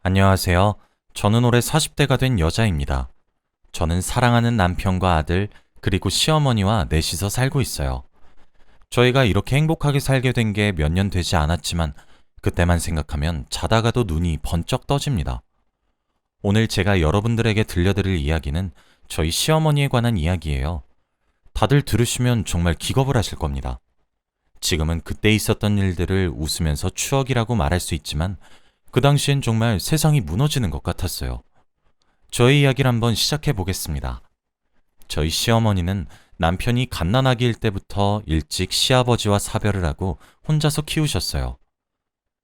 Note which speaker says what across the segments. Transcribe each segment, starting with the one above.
Speaker 1: 안녕하세요. 저는 올해 40대가 된 여자입니다. 저는 사랑하는 남편과 아들, 그리고 시어머니와 넷이서 살고 있어요. 저희가 이렇게 행복하게 살게 된 게 몇 년 되지 않았지만, 그때만 생각하면 자다가도 눈이 번쩍 떠집니다. 오늘 제가 여러분들에게 들려드릴 이야기는 저희 시어머니에 관한 이야기예요. 다들 들으시면 정말 기겁을 하실 겁니다. 지금은 그때 있었던 일들을 웃으면서 추억이라고 말할 수 있지만, 그 당시엔 정말 세상이 무너지는 것 같았어요. 저희 이야기를 한번 시작해 보겠습니다. 저희 시어머니는 남편이 갓난아기일 때부터 일찍 시아버지와 사별을 하고 혼자서 키우셨어요.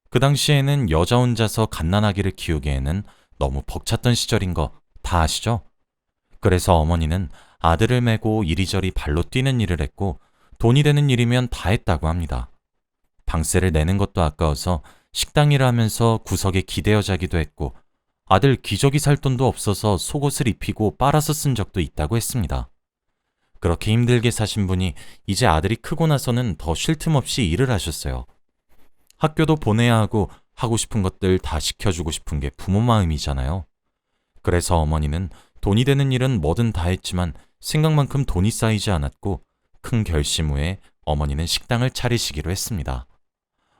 Speaker 1: 그 당시에는 여자 혼자서 갓난아기를 키우기에는 너무 벅찼던 시절인 거 다 아시죠? 그래서 어머니는 아들을 메고 이리저리 발로 뛰는 일을 했고, 돈이 되는 일이면 다 했다고 합니다. 방세를 내는 것도 아까워서 식당 일을 하면서 구석에 기대어 자기도 했고, 아들 기저귀 살 돈도 없어서 속옷을 입히고 빨아서 쓴 적도 있다고 했습니다. 그렇게 힘들게 사신 분이 이제 아들이 크고 나서는 더 쉴 틈 없이 일을 하셨어요. 학교도 보내야 하고 싶은 것들 다 시켜주고 싶은 게 부모 마음이잖아요. 그래서 어머니는 돈이 되는 일은 뭐든 다 했지만 생각만큼 돈이 쌓이지 않았고, 큰 결심 후에 어머니는 식당을 차리시기로 했습니다.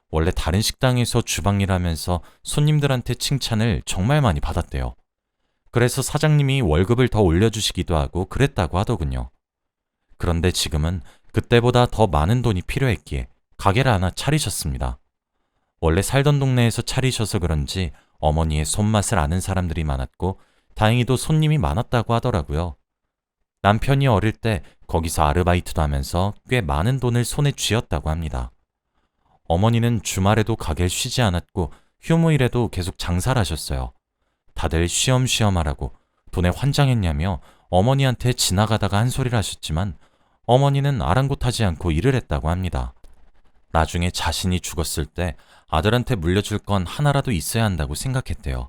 Speaker 1: 원래 다른 식당에서 주방일 하면서 손님들한테 칭찬을 정말 많이 받았대요. 그래서 사장님이 월급을 더 올려주시기도 하고 그랬다고 하더군요. 그런데 지금은 그때보다 더 많은 돈이 필요했기에 가게를 하나 차리셨습니다. 원래 살던 동네에서 차리셔서 그런지 어머니의 손맛을 아는 사람들이 많았고, 다행히도 손님이 많았다고 하더라고요. 남편이 어릴 때 거기서 아르바이트도 하면서 꽤 많은 돈을 손에 쥐었다고 합니다. 어머니는 주말에도 가게를 쉬지 않았고 휴무일에도 계속 장사를 하셨어요. 다들 쉬엄쉬엄 하라고 돈에 환장했냐며 어머니한테 지나가다가 한 소리를 하셨지만, 어머니는 아랑곳하지 않고 일을 했다고 합니다. 나중에 자신이 죽었을 때 아들한테 물려줄 건 하나라도 있어야 한다고 생각했대요.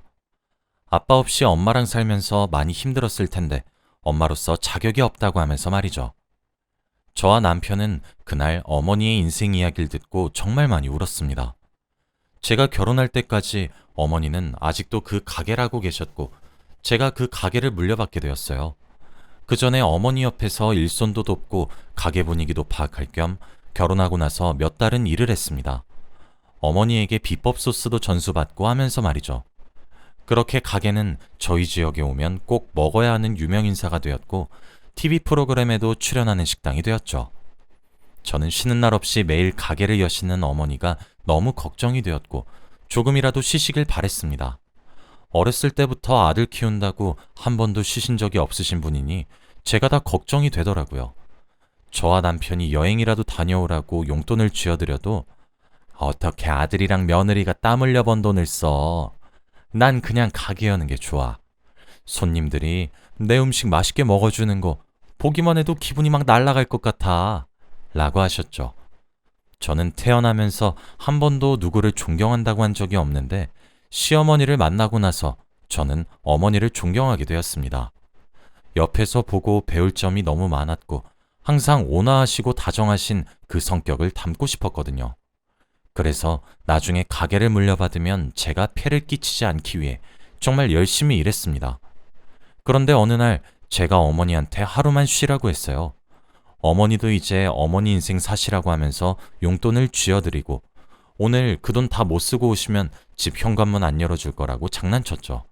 Speaker 1: 아빠 없이 엄마랑 살면서 많이 힘들었을 텐데 엄마로서 자격이 없다고 하면서 말이죠. 저와 남편은 그날 어머니의 인생 이야기를 듣고 정말 많이 울었습니다. 제가 결혼할 때까지 어머니는 아직도 그 가게를 하고 계셨고, 제가 그 가게를 물려받게 되었어요. 그 전에 어머니 옆에서 일손도 돕고 가게 분위기도 파악할 겸 결혼하고 나서 몇 달은 일을 했습니다. 어머니에게 비법 소스도 전수받고 하면서 말이죠. 그렇게 가게는 저희 지역에 오면 꼭 먹어야 하는 유명 인사가 되었고, TV 프로그램에도 출연하는 식당이 되었죠. 저는 쉬는 날 없이 매일 가게를 여시는 어머니가 너무 걱정이 되었고, 조금이라도 쉬시길 바랬습니다. 어렸을 때부터 아들 키운다고 한 번도 쉬신 적이 없으신 분이니 제가 다 걱정이 되더라고요. 저와 남편이 여행이라도 다녀오라고 용돈을 쥐어드려도, 어떻게 아들이랑 며느리가 땀 흘려 번 돈을 써. 난 그냥 가게 여는 게 좋아. 손님들이 내 음식 맛있게 먹어주는 거 보기만 해도 기분이 막 날아갈 것 같아. 라고 하셨죠. 저는 태어나면서 한 번도 누구를 존경한다고 한 적이 없는데, 시어머니를 만나고 나서 저는 어머니를 존경하게 되었습니다. 옆에서 보고 배울 점이 너무 많았고, 항상 온화하시고 다정하신 그 성격을 닮고 싶었거든요. 그래서 나중에 가게를 물려받으면 제가 폐를 끼치지 않기 위해 정말 열심히 일했습니다. 그런데 어느 날 제가 어머니한테 하루만 쉬라고 했어요. 어머니도 이제 어머니 인생 사시라고 하면서 용돈을 쥐어드리고, 오늘 그 돈 다 못 쓰고 오시면 집 현관문 안 열어줄 거라고 장난쳤죠.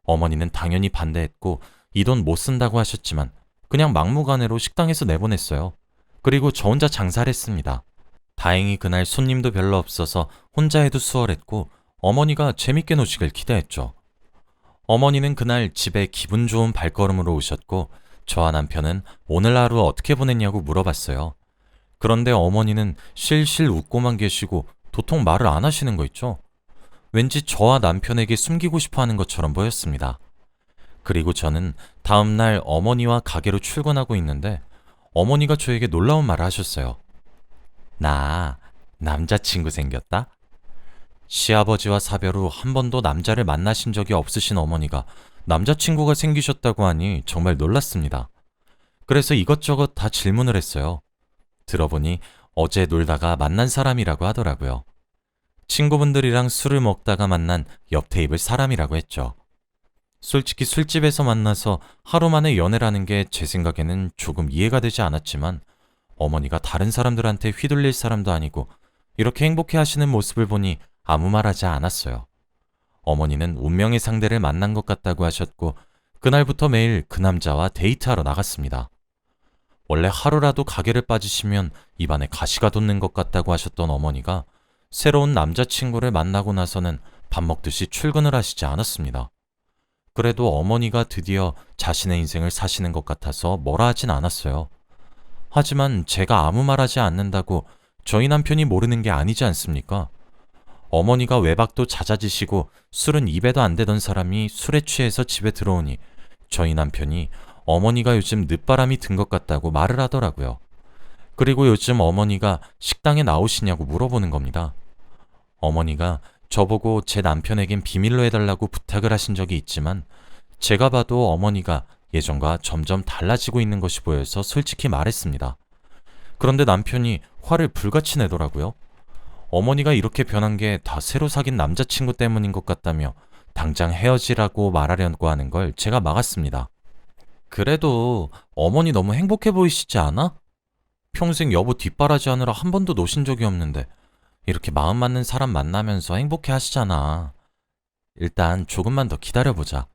Speaker 1: 어머니는 당연히 반대했고, 이 돈 못 쓴다고 하셨지만 그냥 막무가내로 식당에서 내보냈어요. 그리고 저 혼자 장사를 했습니다. 다행히 그날 손님도 별로 없어서 혼자 해도 수월했고, 어머니가 재밌게 노시길 기대했죠. 어머니는 그날 집에 기분 좋은 발걸음으로 오셨고, 저와 남편은 오늘 하루 어떻게 보냈냐고 물어봤어요. 그런데 어머니는 실실 웃고만 계시고 도통 말을 안 하시는 거 있죠? 왠지 저와 남편에게 숨기고 싶어 하는 것처럼 보였습니다. 그리고 저는 다음날 어머니와 가게로 출근하고 있는데, 어머니가 저에게 놀라운 말을 하셨어요. 나 남자친구 생겼다? 시아버지와 사별 후 한 번도 남자를 만나신 적이 없으신 어머니가 남자친구가 생기셨다고 하니 정말 놀랐습니다. 그래서 이것저것 다 질문을 했어요. 들어보니 어제 놀다가 만난 사람이라고 하더라고요. 친구분들이랑 술을 먹다가 만난 옆 테이블 사람이라고 했죠. 솔직히 술집에서 만나서 하루 만에 연애라는 게 제 생각에는 조금 이해가 되지 않았지만 어머니가 다른 사람들한테 휘둘릴 사람도 아니고 이렇게 행복해 하시는 모습을 보니 아무 말 하지 않았어요. 어머니는 운명의 상대를 만난 것 같다고 하셨고 그날부터 매일 그 남자와 데이트하러 나갔습니다. 원래 하루라도 가게를 빠지시면 입안에 가시가 돋는 것 같다고 하셨던 어머니가 새로운 남자친구를 만나고 나서는 밥 먹듯이 출근을 하시지 않았습니다. 그래도 어머니가 드디어 자신의 인생을 사시는 것 같아서 뭐라 하진 않았어요. 하지만 제가 아무 말 하지 않는다고 저희 남편이 모르는 게 아니지 않습니까? 어머니가 외박도 잦아지시고 술은 입에도 안 대던 사람이 술에 취해서 집에 들어오니 저희 남편이 어머니가 요즘 늦바람이 든 것 같다고 말을 하더라고요. 그리고 요즘 어머니가 식당에 나오시냐고 물어보는 겁니다. 어머니가 저보고 제 남편에겐 비밀로 해달라고 부탁을 하신 적이 있지만 제가 봐도 어머니가 예전과 점점 달라지고 있는 것이 보여서 솔직히 말했습니다. 그런데 남편이 화를 불같이 내더라고요. 어머니가 이렇게 변한 게 다 새로 사귄 남자친구 때문인 것 같다며 당장 헤어지라고 말하려고 하는 걸 제가 막았습니다. 그래도 어머니 너무 행복해 보이시지 않아? 평생 여보 뒷바라지 하느라 한 번도 노신 적이 없는데 이렇게 마음 맞는 사람 만나면서 행복해 하시잖아. 일단 조금만 더 기다려보자.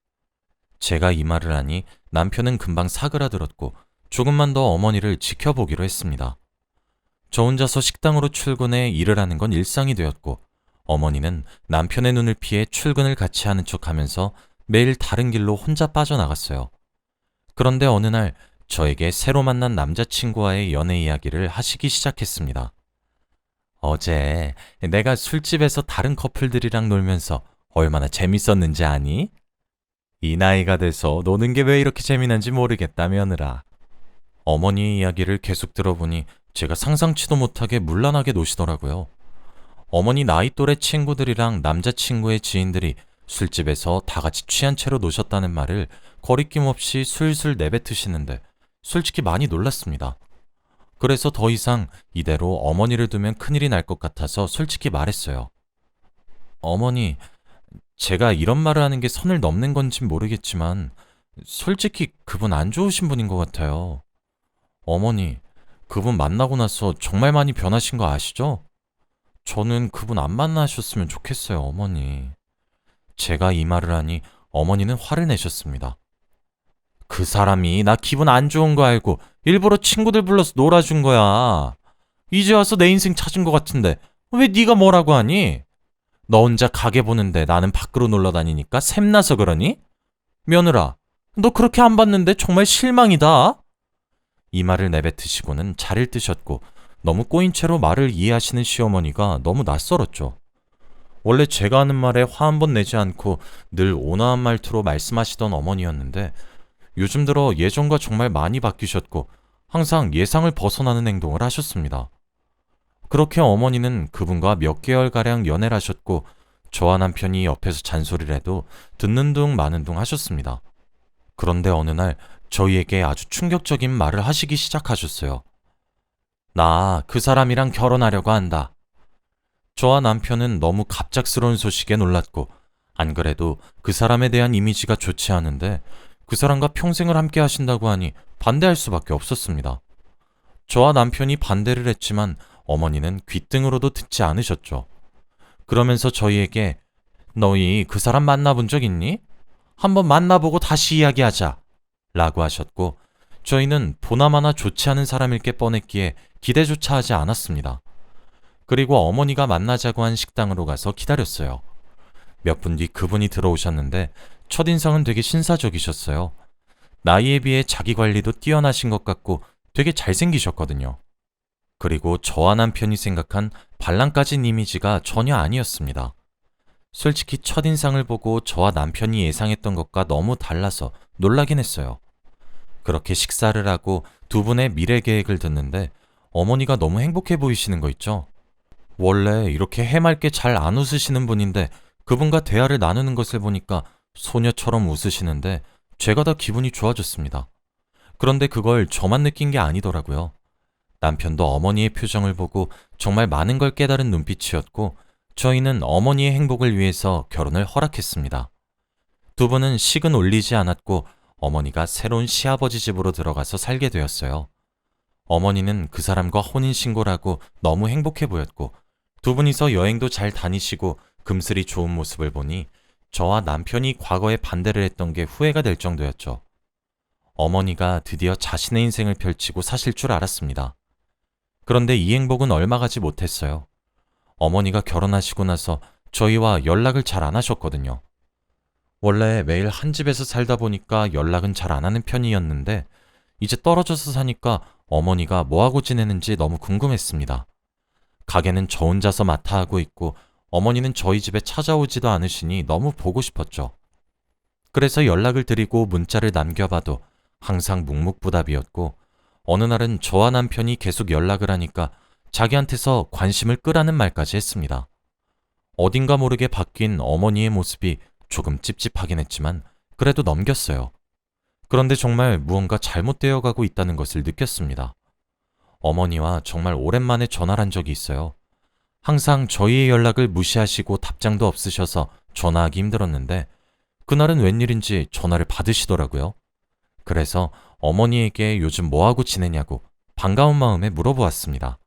Speaker 1: 제가 이 말을 하니 남편은 금방 사그라들었고 조금만 더 어머니를 지켜보기로 했습니다. 저 혼자서 식당으로 출근해 일을 하는 건 일상이 되었고 어머니는 남편의 눈을 피해 출근을 같이 하는 척하면서 매일 다른 길로 혼자 빠져나갔어요. 그런데 어느 날 저에게 새로 만난 남자친구와의 연애 이야기를 하시기 시작했습니다. 어제 내가 술집에서 다른 커플들이랑 놀면서 얼마나 재밌었는지 아니? 이 나이가 돼서 노는 게 왜 이렇게 재미난지 모르겠다 며느라. 어머니의 이야기를 계속 들어보니 제가 상상치도 못하게 문란하게 노시더라고요. 어머니 나이 또래 친구들이랑 남자친구의 지인들이 술집에서 다 같이 취한 채로 노셨다는 말을 거리낌 없이 술술 내뱉으시는데 솔직히 많이 놀랐습니다. 그래서 더 이상 이대로 어머니를 두면 큰일이 날 것 같아서 솔직히 말했어요. 어머니, 제가 이런 말을 하는 게 선을 넘는 건진 모르겠지만 솔직히 그분 안 좋으신 분인 것 같아요. 어머니, 그분 만나고 나서 정말 많이 변하신 거 아시죠? 저는 그분 안 만나셨으면 좋겠어요, 어머니. 제가 이 말을 하니 어머니는 화를 내셨습니다. 그 사람이 나 기분 안 좋은 거 알고 일부러 친구들 불러서 놀아준 거야. 이제 와서 내 인생 찾은 것 같은데 왜 네가 뭐라고 하니? 너 혼자 가게 보는데 나는 밖으로 놀러 다니니까 샘나서 그러니? 며느라, 너 그렇게 안 봤는데 정말 실망이다. 이 말을 내뱉으시고는 자리를 뜨셨고 너무 꼬인 채로 말을 이해하시는 시어머니가 너무 낯설었죠. 원래 제가 하는 말에 화 한 번 내지 않고 늘 온화한 말투로 말씀하시던 어머니였는데 요즘 들어 예전과 정말 많이 바뀌셨고 항상 예상을 벗어나는 행동을 하셨습니다. 그렇게 어머니는 그분과 몇 개월가량 연애를 하셨고 저와 남편이 옆에서 잔소리를 해도 듣는 둥 마는 둥 하셨습니다. 그런데 어느 날 저희에게 아주 충격적인 말을 하시기 시작하셨어요. 나 그 사람이랑 결혼하려고 한다. 저와 남편은 너무 갑작스러운 소식에 놀랐고 안 그래도 그 사람에 대한 이미지가 좋지 않은데 그 사람과 평생을 함께 하신다고 하니 반대할 수밖에 없었습니다. 저와 남편이 반대를 했지만 어머니는 귓등으로도 듣지 않으셨죠. 그러면서 저희에게 너희 그 사람 만나본 적 있니? 한번 만나보고 다시 이야기하자 라고 하셨고 저희는 보나마나 좋지 않은 사람일 게 뻔했기에 기대조차 하지 않았습니다. 그리고 어머니가 만나자고 한 식당으로 가서 기다렸어요. 몇 분 뒤 그분이 들어오셨는데 첫인상은 되게 신사적이셨어요. 나이에 비해 자기 관리도 뛰어나신 것 같고 되게 잘생기셨거든요. 그리고 저와 남편이 생각한 발랑까진 이미지가 전혀 아니었습니다. 솔직히 첫인상을 보고 저와 남편이 예상했던 것과 너무 달라서 놀라긴 했어요. 그렇게 식사를 하고 두 분의 미래 계획을 듣는데 어머니가 너무 행복해 보이시는 거 있죠? 원래 이렇게 해맑게 잘 안 웃으시는 분인데 그분과 대화를 나누는 것을 보니까 소녀처럼 웃으시는데 제가 다 기분이 좋아졌습니다. 그런데 그걸 저만 느낀 게 아니더라고요. 남편도 어머니의 표정을 보고 정말 많은 걸 깨달은 눈빛이었고 저희는 어머니의 행복을 위해서 결혼을 허락했습니다. 두 분은 식은 올리지 않았고 어머니가 새로운 시아버지 집으로 들어가서 살게 되었어요. 어머니는 그 사람과 혼인신고라고 너무 행복해 보였고 두 분이서 여행도 잘 다니시고 금슬이 좋은 모습을 보니 저와 남편이 과거에 반대를 했던 게 후회가 될 정도였죠. 어머니가 드디어 자신의 인생을 펼치고 사실 줄 알았습니다. 그런데 이 행복은 얼마 가지 못했어요. 어머니가 결혼하시고 나서 저희와 연락을 잘 안 하셨거든요. 원래 매일 한 집에서 살다 보니까 연락은 잘 안 하는 편이었는데 이제 떨어져서 사니까 어머니가 뭐하고 지내는지 너무 궁금했습니다. 가게는 저 혼자서 맡아 하고 있고 어머니는 저희 집에 찾아오지도 않으시니 너무 보고 싶었죠. 그래서 연락을 드리고 문자를 남겨봐도 항상 묵묵부답이었고 어느 날은 저와 남편이 계속 연락을 하니까 자기한테서 관심을 끄라는 말까지 했습니다. 어딘가 모르게 바뀐 어머니의 모습이 조금 찝찝하긴 했지만 그래도 넘겼어요. 그런데 정말 무언가 잘못되어 가고 있다는 것을 느꼈습니다. 어머니와 정말 오랜만에 전화를 한 적이 있어요. 항상 저희의 연락을 무시하시고 답장도 없으셔서 전화하기 힘들었는데 그날은 웬일인지 전화를 받으시더라고요. 그래서 어머니에게 요즘 뭐하고 지내냐고 반가운 마음에 물어보았습니다.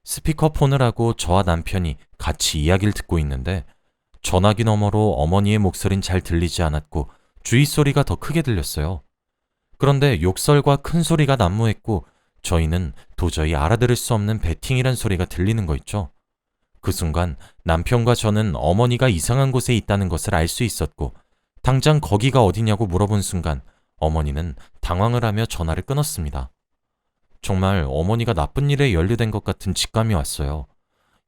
Speaker 1: 스피커폰을 하고 저와 남편이 같이 이야기를 듣고 있는데 전화기 너머로 어머니의 목소리는 잘 들리지 않았고 주위 소리가 더 크게 들렸어요. 그런데 욕설과 큰 소리가 난무했고 저희는 도저히 알아들을 수 없는 베팅이란 소리가 들리는 거 있죠. 그 순간 남편과 저는 어머니가 이상한 곳에 있다는 것을 알 수 있었고 당장 거기가 어디냐고 물어본 순간 어머니는 당황을 하며 전화를 끊었습니다. 정말 어머니가 나쁜 일에 연루된 것 같은 직감이 왔어요.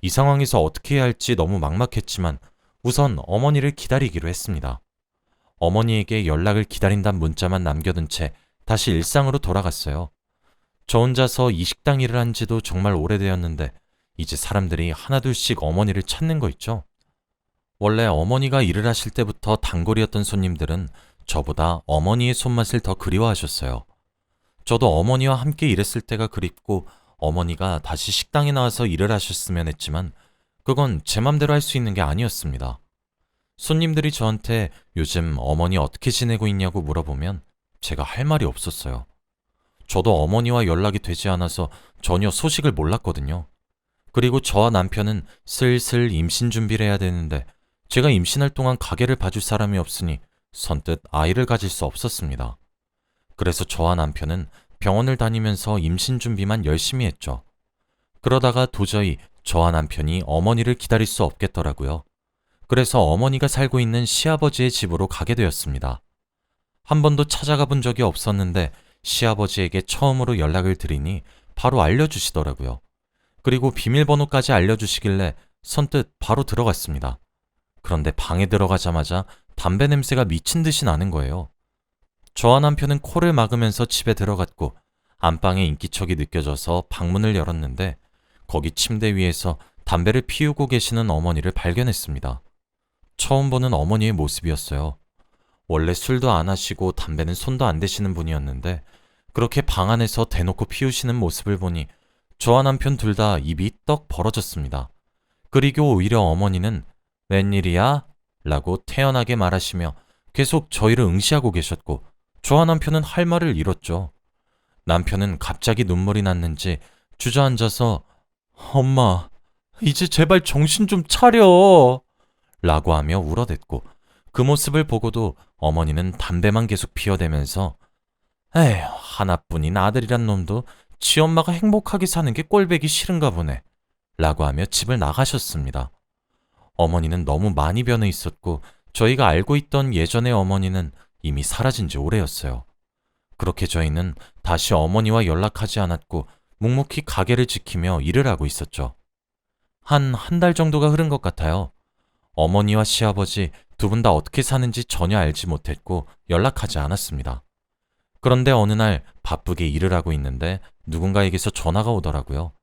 Speaker 1: 이 상황에서 어떻게 해야 할지 너무 막막했지만 우선 어머니를 기다리기로 했습니다. 어머니에게 연락을 기다린다는 문자만 남겨둔 채 다시 일상으로 돌아갔어요. 저 혼자서 이 식당 일을 한 지도 정말 오래되었는데 이제 사람들이 하나둘씩 어머니를 찾는 거 있죠? 원래 어머니가 일을 하실 때부터 단골이었던 손님들은 저보다 어머니의 손맛을 더 그리워하셨어요. 저도 어머니와 함께 일했을 때가 그립고 어머니가 다시 식당에 나와서 일을 하셨으면 했지만 그건 제 맘대로 할 수 있는 게 아니었습니다. 손님들이 저한테 요즘 어머니 어떻게 지내고 있냐고 물어보면 제가 할 말이 없었어요. 저도 어머니와 연락이 되지 않아서 전혀 소식을 몰랐거든요. 그리고 저와 남편은 슬슬 임신 준비를 해야 되는데 제가 임신할 동안 가게를 봐줄 사람이 없으니 선뜻 아이를 가질 수 없었습니다. 그래서 저와 남편은 병원을 다니면서 임신 준비만 열심히 했죠. 그러다가 도저히 저와 남편이 어머니를 기다릴 수 없겠더라고요. 그래서 어머니가 살고 있는 시아버지의 집으로 가게 되었습니다. 한 번도 찾아가 본 적이 없었는데 시아버지에게 처음으로 연락을 드리니 바로 알려주시더라고요. 그리고 비밀번호까지 알려주시길래 선뜻 바로 들어갔습니다. 그런데 방에 들어가자마자 담배 냄새가 미친 듯이 나는 거예요. 저와 남편은 코를 막으면서 집에 들어갔고 안방에 인기척이 느껴져서 방문을 열었는데 거기 침대 위에서 담배를 피우고 계시는 어머니를 발견했습니다. 처음 보는 어머니의 모습이었어요. 원래 술도 안 하시고 담배는 손도 안 대시는 분이었는데 그렇게 방 안에서 대놓고 피우시는 모습을 보니 저와 남편 둘 다 입이 떡 벌어졌습니다. 그리고 오히려 어머니는 웬일이야? 라고 태연하게 말하시며 계속 저희를 응시하고 계셨고 저와 남편은 할 말을 잃었죠. 남편은 갑자기 눈물이 났는지 주저앉아서 엄마, 이제 제발 정신 좀 차려! 라고 하며 울어댔고 그 모습을 보고도 어머니는 담배만 계속 피워대면서 에휴, 하나뿐인 아들이란 놈도 지 엄마가 행복하게 사는 게 꼴배기 싫은가 보네 라고 하며 집을 나가셨습니다. 어머니는 너무 많이 변해 있었고 저희가 알고 있던 예전의 어머니는 이미 사라진 지 오래였어요. 그렇게 저희는 다시 어머니와 연락하지 않았고 묵묵히 가게를 지키며 일을 하고 있었죠. 한 달 정도가 흐른 것 같아요. 어머니와 시아버지 두 분 다 어떻게 사는지 전혀 알지 못했고 연락하지 않았습니다. 그런데 어느 날 바쁘게 일을 하고 있는데 누군가에게서 전화가 오더라고요.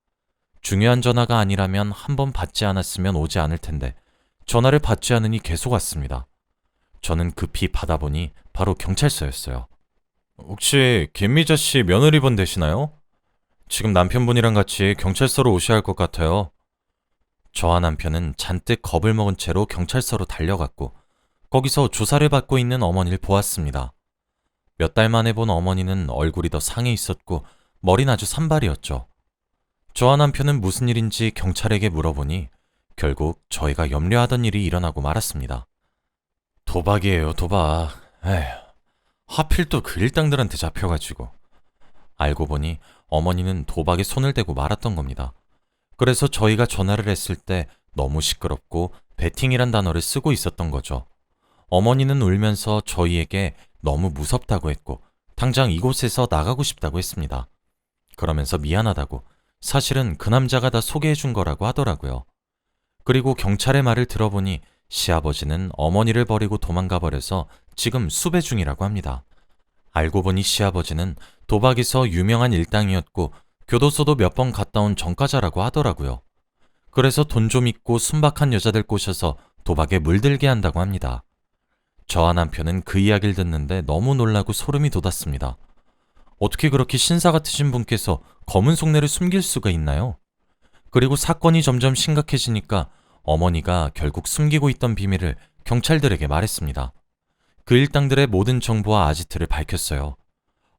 Speaker 1: 중요한 전화가 아니라면 한 번 받지 않았으면 오지 않을 텐데 전화를 받지 않으니 계속 왔습니다. 저는 급히 받아보니 바로 경찰서였어요. 혹시 김미자 씨 며느리분 되시나요? 지금 남편분이랑 같이 경찰서로 오셔야 할 것 같아요. 저와 남편은 잔뜩 겁을 먹은 채로 경찰서로 달려갔고 거기서 조사를 받고 있는 어머니를 보았습니다. 몇 달 만에 본 어머니는 얼굴이 더 상해 있었고 머리는 아주 산발이었죠. 저와 남편은 무슨 일인지 경찰에게 물어보니 결국 저희가 염려하던 일이 일어나고 말았습니다. 도박이에요, 도박. 에휴, 하필 또 그 일당들한테 잡혀가지고. 알고 보니 어머니는 도박에 손을 대고 말았던 겁니다. 그래서 저희가 전화를 했을 때 너무 시끄럽고 베팅이란 단어를 쓰고 있었던 거죠. 어머니는 울면서 저희에게 너무 무섭다고 했고 당장 이곳에서 나가고 싶다고 했습니다. 그러면서 미안하다고 사실은 그 남자가 다 소개해 준 거라고 하더라고요. 그리고 경찰의 말을 들어보니 시아버지는 어머니를 버리고 도망가 버려서 지금 수배 중이라고 합니다. 알고 보니 시아버지는 도박에서 유명한 일당이었고 교도소도 몇 번 갔다 온 전과자라고 하더라고요. 그래서 돈 좀 있고 순박한 여자들 꼬셔서 도박에 물들게 한다고 합니다. 저와 남편은 그 이야기를 듣는데 너무 놀라고 소름이 돋았습니다. 어떻게 그렇게 신사 같으신 분께서 검은 속내를 숨길 수가 있나요? 그리고 사건이 점점 심각해지니까 어머니가 결국 숨기고 있던 비밀을 경찰들에게 말했습니다. 그 일당들의 모든 정보와 아지트를 밝혔어요.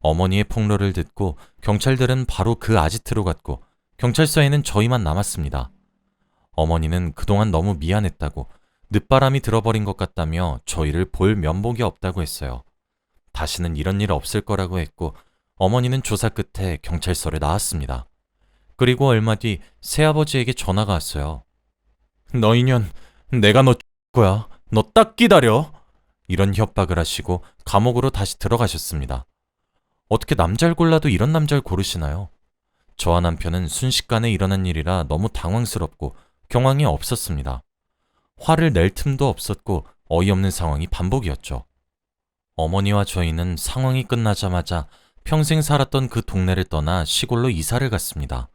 Speaker 1: 어머니의 폭로를 듣고 경찰들은 바로 그 아지트로 갔고 경찰서에는 저희만 남았습니다. 어머니는 그동안 너무 미안했다고 늦바람이 들어버린 것 같다며 저희를 볼 면목이 없다고 했어요. 다시는 이런 일 없을 거라고 했고 어머니는 조사 끝에 경찰서를 나왔습니다. 그리고 얼마 뒤 새아버지에게 전화가 왔어요. 너 인연, 내가 너 거야. 너 딱 기다려. 이런 협박을 하시고 감옥으로 다시 들어가셨습니다. 어떻게 남자를 골라도 이런 남자를 고르시나요? 저와 남편은 순식간에 일어난 일이라 너무 당황스럽고 경황이 없었습니다. 화를 낼 틈도 없었고 어이없는 상황이 반복이었죠. 어머니와 저희는 상황이 끝나자마자 평생 살았던 그 동네를 떠나 시골로 이사를 갔습니다.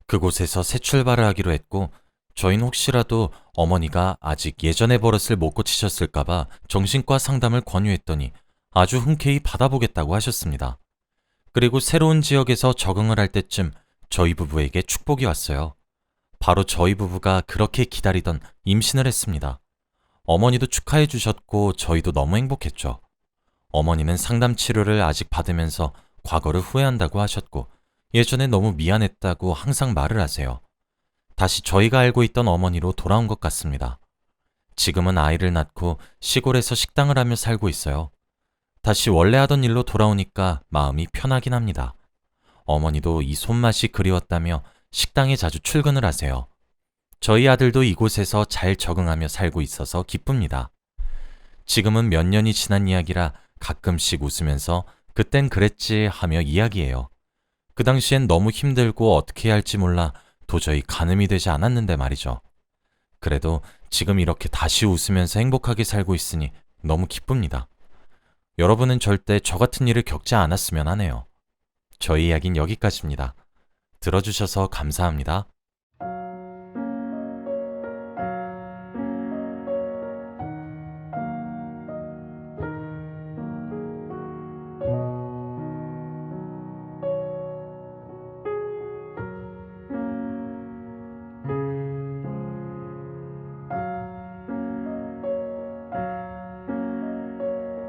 Speaker 1: 그곳에서 새 출발을 하기로 했고 저희는 혹시라도 어머니가 아직 예전의 버릇을 못 고치셨을까봐 정신과 상담을 권유했더니 아주 흔쾌히 받아보겠다고 하셨습니다. 그리고 새로운 지역에서 적응을 할 때쯤 저희 부부에게 축복이 왔어요. 바로 저희 부부가 그렇게 기다리던 임신을 했습니다. 어머니도 축하해 주셨고 저희도 너무 행복했죠. 어머니는 상담 치료를 아직 받으면서 과거를 후회한다고 하셨고 예전에 너무 미안했다고 항상 말을 하세요. 다시 저희가 알고 있던 어머니로 돌아온 것 같습니다. 지금은 아이를 낳고 시골에서 식당을 하며 살고 있어요. 다시 원래 하던 일로 돌아오니까 마음이 편하긴 합니다. 어머니도 이 손맛이 그리웠다며 식당에 자주 출근을 하세요. 저희 아들도 이곳에서 잘 적응하며 살고 있어서 기쁩니다. 지금은 몇 년이 지난 이야기라 가끔씩 웃으면서 그땐 그랬지 하며 이야기해요. 그 당시엔 너무 힘들고 어떻게 해야 할지 몰라 도저히 가늠이 되지 않았는데 말이죠. 그래도 지금 이렇게 다시 웃으면서 행복하게 살고 있으니 너무 기쁩니다. 여러분은 절대 저 같은 일을 겪지 않았으면 하네요. 저희 이야기는 여기까지입니다. 들어주셔서 감사합니다.